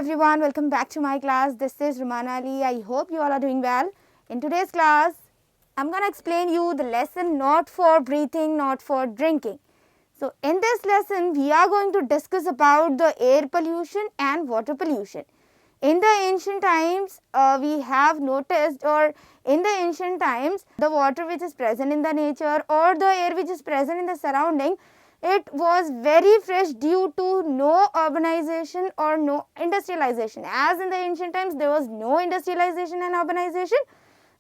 everyone, welcome back to my class. This is Rumana Ali. I hope you all are doing well. In today's class, I'm going to explain you the lesson not for breathing, not for drinking. So in this lesson, we are going to discuss about the air pollution and water pollution. In the ancient times, we have noticed, or in the ancient times, the water which is present in the nature or the air which is present in the surrounding, it was very fresh due to no urbanization or no industrialization. As in the ancient times, there was no industrialization and urbanization.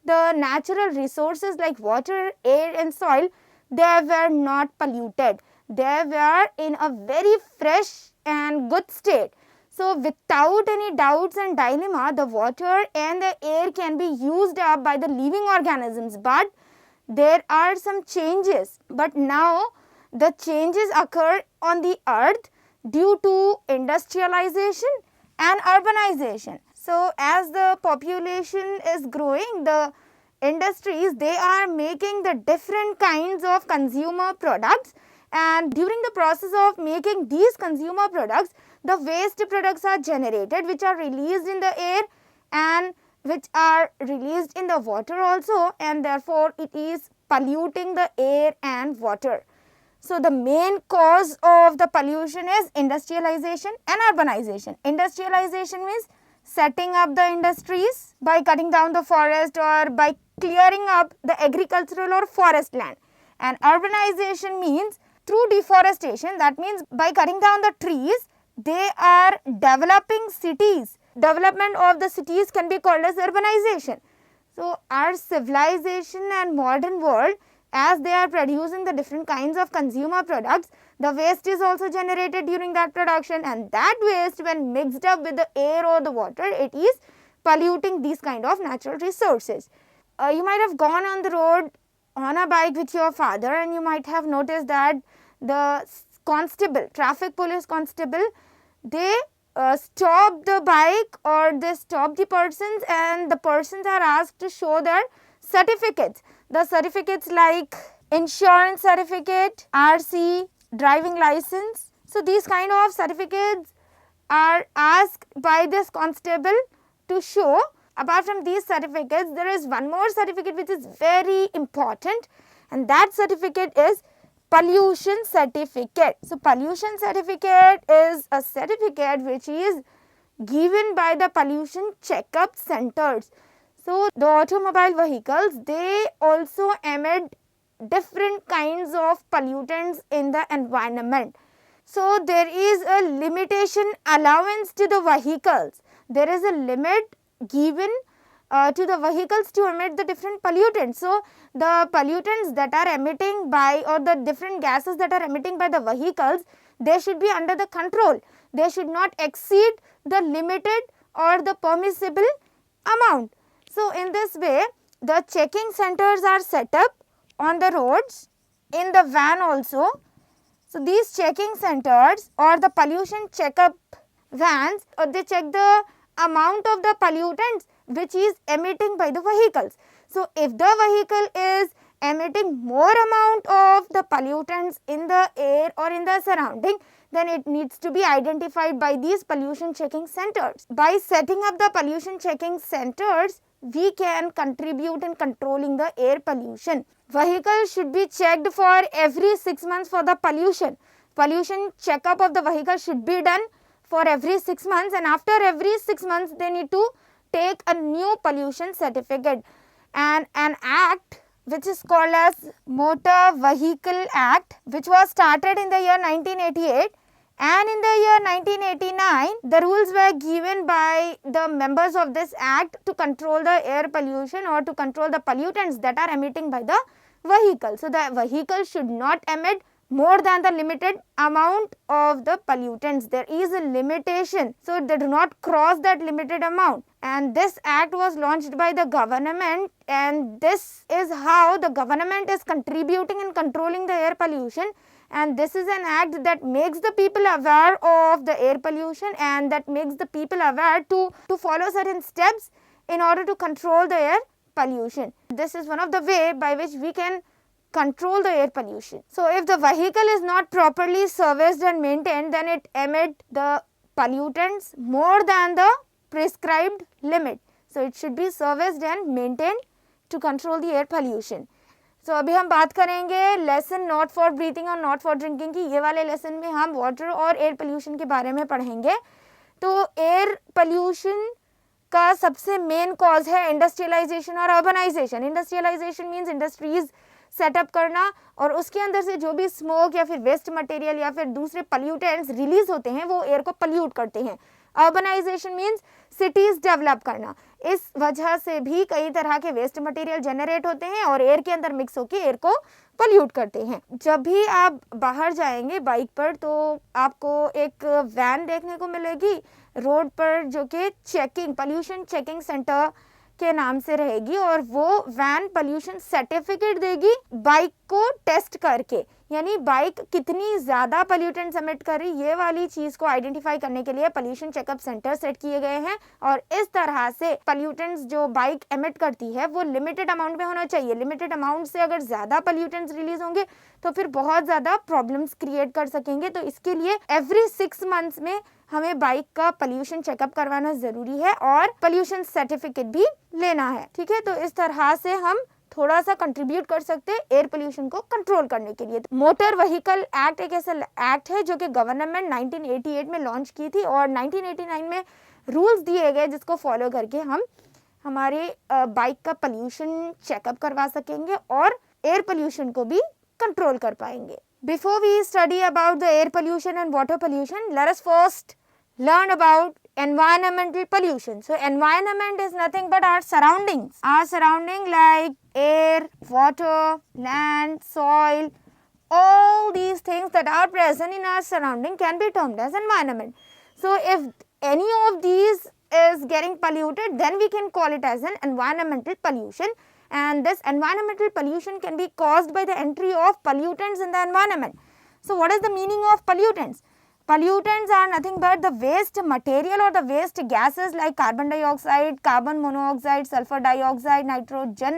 The natural resources like water, air and soil, they were not polluted. They were in a very fresh and good state. So without any doubts and dilemma, the water and the air can be used up by the living organisms. But there are some changes. But now the changes occur on the earth due to industrialization and urbanization. So as the population is growing, the industries, they are making the different kinds of consumer products, and during the process of making these consumer products, the waste products are generated which are released in the air and which are released in the water also, and therefore it is polluting the air and water. So the main cause of the pollution is industrialization and urbanization. Industrialization means setting up the industries by cutting down the forest or by clearing up the agricultural or forest land. And urbanization means through deforestation, that means by cutting down the trees, they are developing cities. Development of the cities can be called as urbanization. So our civilization and modern world, as they are producing the different kinds of consumer products, the waste is also generated during that production, and that waste, when mixed up with the air or the water, it is polluting these kind of natural resources. You might have gone on the road on a bike with your father, and you might have noticed that the constable, traffic police constable, they stop the bike or they stop the persons, and the persons are asked to show their certificates. The certificates like insurance certificate, RC, driving license. So these kind of certificates are asked by this constable to show. Apart from these certificates, there is one more certificate which is very important, and that certificate is pollution certificate. So pollution certificate is a certificate which is given by the pollution checkup centers. So the automobile vehicles, they also emit different kinds of pollutants in the environment. So there is a limitation allowance to the vehicles. There is a limit given to the vehicles to emit the different pollutants. So the pollutants that are emitting by, or the different gases that are emitting by the vehicles, they should be under the control. They should not exceed the limited or the permissible amount. So in this way, the checking centers are set up on the roads, in the van also. So these checking centers or the pollution checkup vans, they check the amount of the pollutants which is emitting by the vehicles. So if the vehicle is emitting more amount of the pollutants in the air or in the surrounding, then it needs to be identified by these pollution checking centers. By setting up the pollution checking centers, we can contribute in controlling the air pollution. Vehicles should be checked for every 6 months for the pollution. Pollution checkup of the vehicle should be done for every 6 months, and after every 6 months they need to take a new pollution certificate. And an act which is called as Motor Vehicle Act, which was started in the year 1988, and in the year 1989, the rules were given by the members of this act to control the air pollution or to control the pollutants that are emitting by the vehicle. So the vehicle should not emit more than the limited amount of the pollutants. There is a limitation, so they do not cross that limited amount. And this act was launched by the government, and this is how the government is contributing in controlling the air pollution. And this is an act that makes the people aware of the air pollution, and that makes the people aware to follow certain steps in order to control the air pollution. This is one of the way by which we can control the air pollution. So if the vehicle is not properly serviced and maintained, then it emits the pollutants more than the prescribed limit. So it should be serviced and maintained to control the air pollution. So अभी हम बात करेंगे lesson not for breathing और not for drinking की. ये वाले lesson में हम वाटर और एयर पोल्यूशन के बारे में पढ़ेंगे. तो एयर पोल्यूशन का सबसे मेन कॉज है इंडस्ट्रियलाइजेशन और urbanisation. Industrialisation means industries setup करना और उसके अंदर से जो भी स्मोक या फिर वेस्ट मटेरियल या फिर दूसरे पोल्यूटेंट्स रिलीज होते हैं वो एयर को पोल्यूट करते हैं. अर्बनाइजेशन मीन्स सिटीज डेवलप करना. इस वजह से भी कई तरह के वेस्ट मटेरियल जनरेट होते हैं और एयर के अंदर मिक्स होकर एयर को पोल्यूट करते हैं. जब भी आप बाहर जाएंगे बाइक पर तो आपको एक वैन देखने को मिलेगी रोड पर जो कि चेकिंग पोल्यूशन चेकिंग सेंटर के नाम से रहेगी और वो वैन पोल्यूशन सर्टिफिकेट देगी बाइक को टेस्ट करके. यानी बाइक कितनी ज़्यादा पोल्यूटेंट्स एमिट कर रही ये वाली चीज़ को आइडेंटिफाई करने के लिए पोल्यूशन चेकअप सेंटर सेट किए गए हैं. और इस तरह से पोल्यूटेंट्स जो बाइक एमिट करती है वो लिमिटेड अमाउंट में होना चाहिए. लिमिटेड अमाउंट से अगर ज़्यादा पोल्यूटेंट्स रिलीज होंगे तो फिर बहुत ज़्यादा प्रॉब्लम्स क्रिएट कर सकेंगे. तो इसके लिए एवरी 6 मंथ्स में हमें बाइक का पोल्यूशन चेकअप करवाना ज़रूरी है और पोल्यूशन सर्टिफिकेट भी लेना है. ठीक है, तो इस तरह से हम थोड़ा सा कंट्रीब्यूट कर सकते हैं एयर पोल्यूशन को कंट्रोल करने के लिए. मोटर व्हीकल एक्ट एक ऐसा एक्ट है जो कि गवर्नमेंट 1988 में लॉन्च की थी और 1989 में रूल्स दिए गए जिसको फॉलो करके हम हमारे बाइक का पोल्यूशन चेकअप करवा सकेंगे और एयर पोल्यूशन को भी कंट्रोल कर पाएंगे. Before we study about the air pollution and water pollution, let us first learn about environmental pollution. So environment is nothing but our surroundings. Our surrounding like air, water, land, soil, all these things that are present in our surrounding can be termed as environment. So if any of these is getting polluted, then we can call it as an environmental pollution. And this environmental pollution can be caused by the entry of pollutants in the environment. So what is the meaning of pollutants? Pollutants are nothing but the waste material or the waste gases like carbon dioxide, carbon monoxide, sulfur dioxide, nitrogen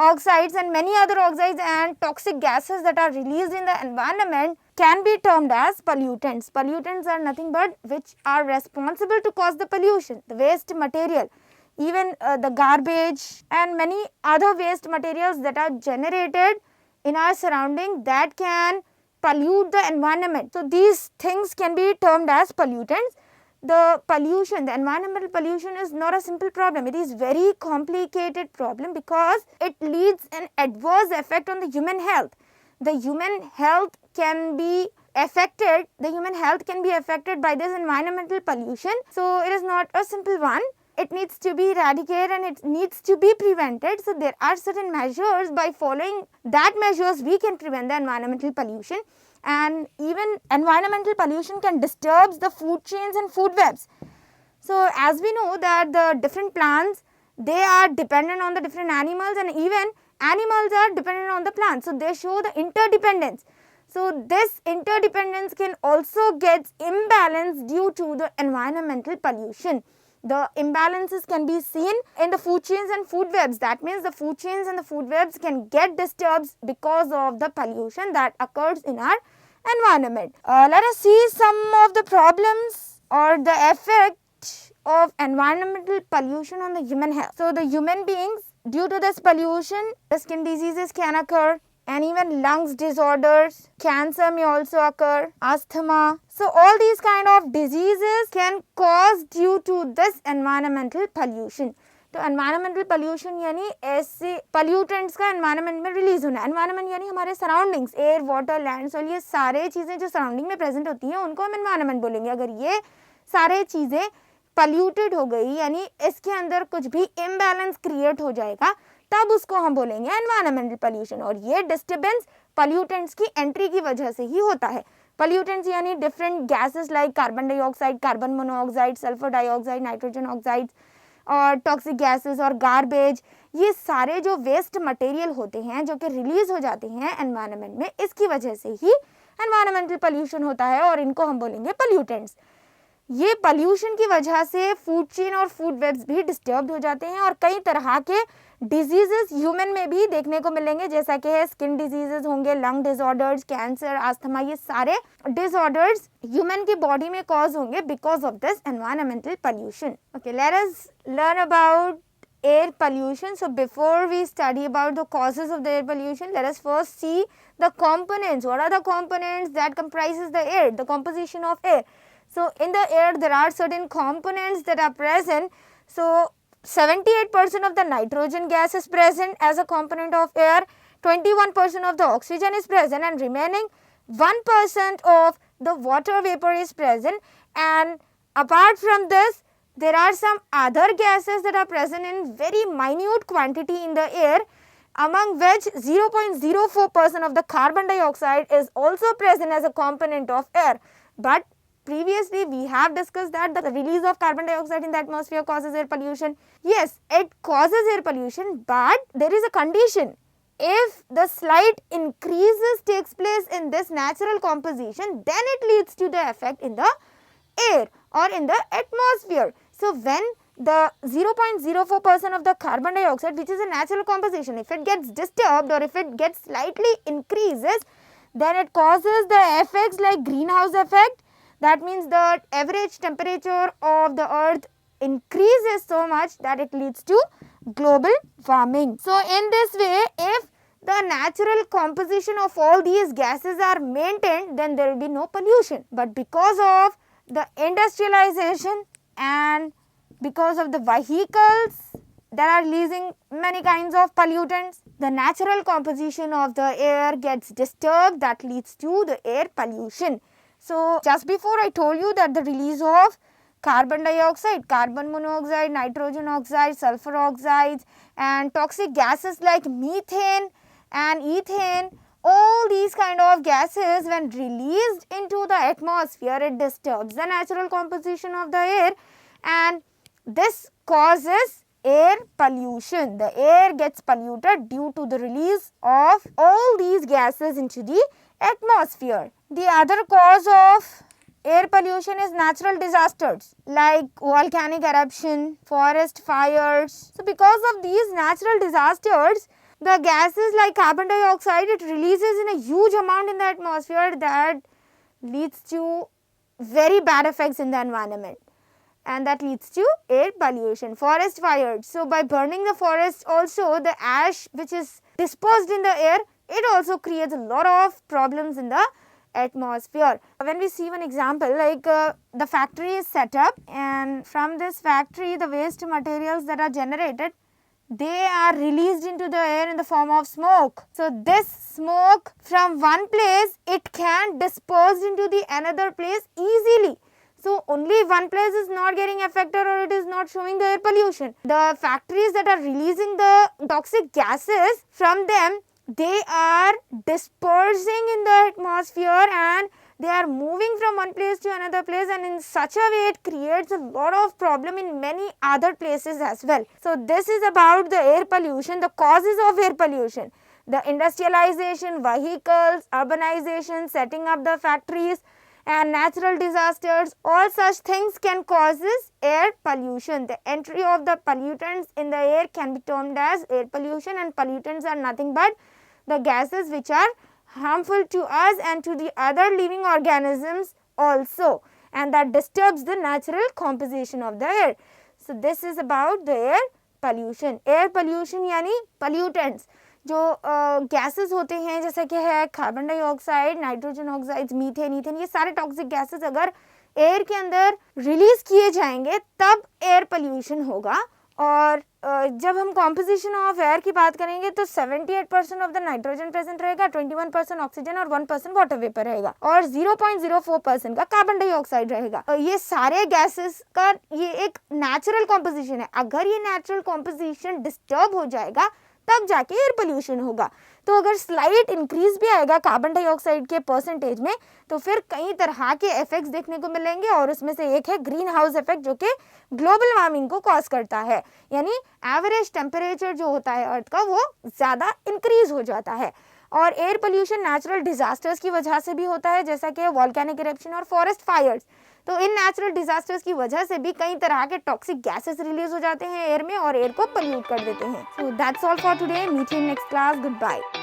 oxides and many other oxides and toxic gases that are released in the environment can be termed as pollutants. Pollutants are nothing but which are responsible to cause the pollution, the waste material, even the garbage and many other waste materials that are generated in our surrounding that can pollute the environment. So these things can be termed as pollutants. The pollution, the environmental pollution is not a simple problem. It is very complicated problem because it leads an adverse effect on the human health. The human health can be affected by this environmental pollution. So it is not a simple one. It needs to be eradicated and it needs to be prevented. So there are certain measures, by following that measures we can prevent the environmental pollution. And even environmental pollution can disturb the food chains and food webs. So as we know that the different plants, they are dependent on the different animals and even animals are dependent on the plants. So they show the interdependence. So this interdependence can also get imbalanced due to the environmental pollution. The imbalances can be seen in the food chains and food webs. That means the food chains and the food webs can get disturbed because of the pollution that occurs in our environment. Let us see some of the problems or the effect of environmental pollution on the human health. So the human beings, due to this pollution, the skin diseases can occur and even lungs disorders, cancer may also occur, asthma. So all these kind of diseases can cause due to this environmental pollution. तो environmental pollution यानी ऐसे pollutants का environment में release होना. environment यानी हमारे surroundings, air, water, land, soil, ये सारे चीज़ें जो surrounding में present होती हैं उनको हम environment बोलेंगे. अगर ये सारे चीज़ें polluted हो गई यानी इसके अंदर कुछ भी imbalance create हो जाएगा तब उसको हम बोलेंगे एनवायरमेंटल पोल्यूशन. और ये डिस्टर्बेंस पोल्यूटेंट्स की एंट्री की वजह से ही होता है. पोल्यूटेंट्स यानी different gases like carbon dioxide, carbon monoxide, sulphur dioxide, nitrogen oxides और टॉक्सिक गैसेस और गार्बेज, ये सारे जो वेस्ट मटेरियल होते हैं जो कि रिलीज हो जाते हैं एनवायरनमेंट में, इसकी वजह से ही एनवायरमेंटल पोल्यूशन होता है और इनको हम बोलेंगे पोल्यूटेंट्स. ये पोल्यूशन की वजह से फूड चेन और फूड वेब्स भी डिस्टर्ब हो जाते हैं और कई तरह के डिजीजेस ह्यूमन में भी देखने को मिलेंगे, जैसा कि है स्किन डिजीजेस होंगे, लंग डिसऑर्डर्स, कैंसर, अस्थमा, ये सारे डिसऑर्डर्स ह्यूमन की बॉडी में कॉज होंगे because of this environmental pollution. Okay, let us learn about air pollution. So before we study about the causes of the air pollution, let us first see the components. What are the components that comprises the air, the composition of air? So in the air there are certain components that are present. So 78% of the nitrogen gas is present as a component of air, 21% of the oxygen is present, and remaining 1% of the water vapor is present. And apart from this, there are some other gases that are present in very minute quantity in the air, among which 0.04% of the carbon dioxide is also present as a component of air. But previously we have discussed that the release of carbon dioxide in the atmosphere causes air pollution. Yes, it causes air pollution, but there is a condition. If the slight increases takes place in this natural composition, then it leads to the effect in the air or in the atmosphere. So when the 0.04% of the carbon dioxide, which is a natural composition, if it gets disturbed or if it gets slightly increases, then it causes the effects like greenhouse effect. That means the average temperature of the earth increases so much that it leads to global warming. So in this way, if the natural composition of all these gases are maintained, then there will be no pollution. But because of the industrialization and because of the vehicles that are releasing many kinds of pollutants, the natural composition of the air gets disturbed. That leads to the air pollution. So just before I told you that the release of carbon dioxide, carbon monoxide, nitrogen oxide, sulfur oxides and toxic gases like methane and ethane, all these kind of gases, when released into the atmosphere, it disturbs the natural composition of the air, and this causes air pollution. The air gets polluted due to the release of all these gases into the atmosphere. The other cause of air pollution is natural disasters like volcanic eruption, forest fires. So because of these natural disasters, the gases like carbon dioxide, it releases in a huge amount in the atmosphere that leads to very bad effects in the environment, and that leads to air pollution. Forest fires. So by burning the forest also, the ash which is dispersed in the air, it also creates a lot of problems in the atmosphere. When we see one example, like the factory is set up, and from this factory the waste materials that are generated, they are released into the air in the form of smoke. So this smoke from one place, it can disperse into the another place easily. So only one place is not getting affected or it is not showing the air pollution. The factories that are releasing the toxic gases, from them they are dispersing in the atmosphere and they are moving from one place to another place, and in such a way it creates a lot of problem in many other places as well. So this is about the air pollution, the causes of air pollution. The industrialization, vehicles, urbanization, setting up the factories and natural disasters, all such things can cause air pollution. The entry of the pollutants in the air can be termed as air pollution, and pollutants are nothing but the gases which are harmful to us and to the other living organisms also, and that disturbs the natural composition of the air. So this is about the air pollution. Air pollution यानी pollutants, जो gases होते हैं जैसे कि है carbon dioxide, nitrogen oxides, methane, ethane, ये सारे toxic gases अगर एयर के अंदर रिलीज किए जाएंगे तब एयर पोल्यूशन होगा. और जब हम कॉम्पोजिशन ऑफ एयर की बात करेंगे तो 78% ऑफ द नाइट्रोजन प्रेजेंट रहेगा, 21% ऑक्सीजन और 1% वाटर वेपर रहेगा और 0.04% का कार्बन डाइऑक्साइड रहेगा. ये सारे गैसेस का ये एक नेचुरल कॉम्पोजिशन है. अगर ये नेचुरल कॉम्पोजिशन डिस्टर्ब हो जाएगा तब जाके एयर पोल्यूशन होगा. तो अगर स्लाइट इंक्रीज भी आएगा कार्बन डाइऑक्साइड के परसेंटेज में तो फिर कई तरह के इफेक्ट्स देखने को मिलेंगे, और उसमें से एक है ग्रीन हाउस इफेक्ट, जो कि ग्लोबल वार्मिंग को कॉज करता है. यानी एवरेज टेम्परेचर जो होता है अर्थ का वो ज़्यादा इंक्रीज हो जाता है. और एयर पोल्यूशन नेचुरल डिजास्टर्स की वजह से भी होता है, जैसा कि वॉल्केनिक इरप्शन और फॉरेस्ट फायर्स। तो इन नेचुरल डिजास्टर्स की वजह से भी कई तरह के टॉक्सिक गैसेस रिलीज हो जाते हैं एयर में और एयर को पोल्यूट कर देते हैं। So that's all for today, meet you in next class, good bye.